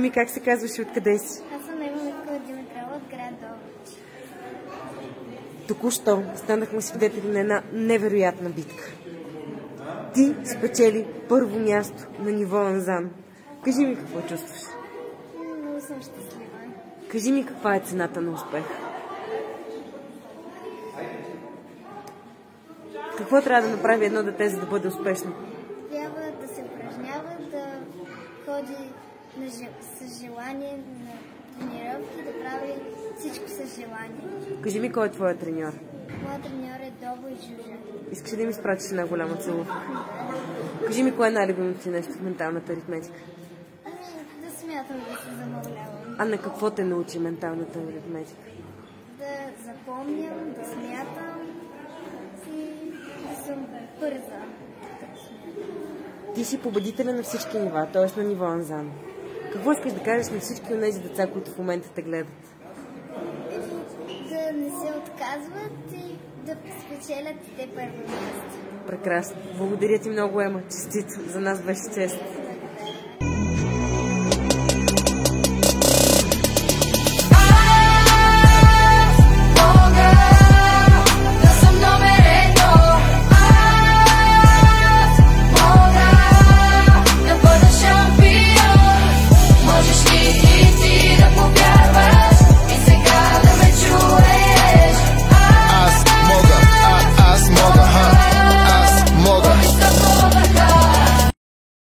ми как се казваш и откъде си? Аз съм Ева Миткова Димитрова от град Добрич. Току-що станахме свидетели на една невероятна битка. Ти спечели първо място на ниво Анзан. Кажи ми какво чувстваш. Много съм щастлива. Кажи ми каква е цената на успех. Какво трябва да направи едно дете, за да бъде успешно? Трябва да се упражнява, да ходи с желание на тренировки, да прави всичко с желание. Кажи ми кой е твоя треньор. Моят треньор е Добо и Жужа. Искаш ли да ми спратиш една голяма целувка? Кажи ми кое е най-любимото ти нещо в менталната аритметика. Да смятам да се замълнявам. А на какво те научи менталната аритметика? Да запомням, да смятам и да съм бърза. Ти си победителя на всички нива, т.е. на ниво Анзан. Какво искаш да кажеш на всички от тези деца, които в момента те гледат? Да не се отказват и да спечелят и те първо място. Прекрасно. Благодаря ти много, Ема. Честито. За нас беше чест.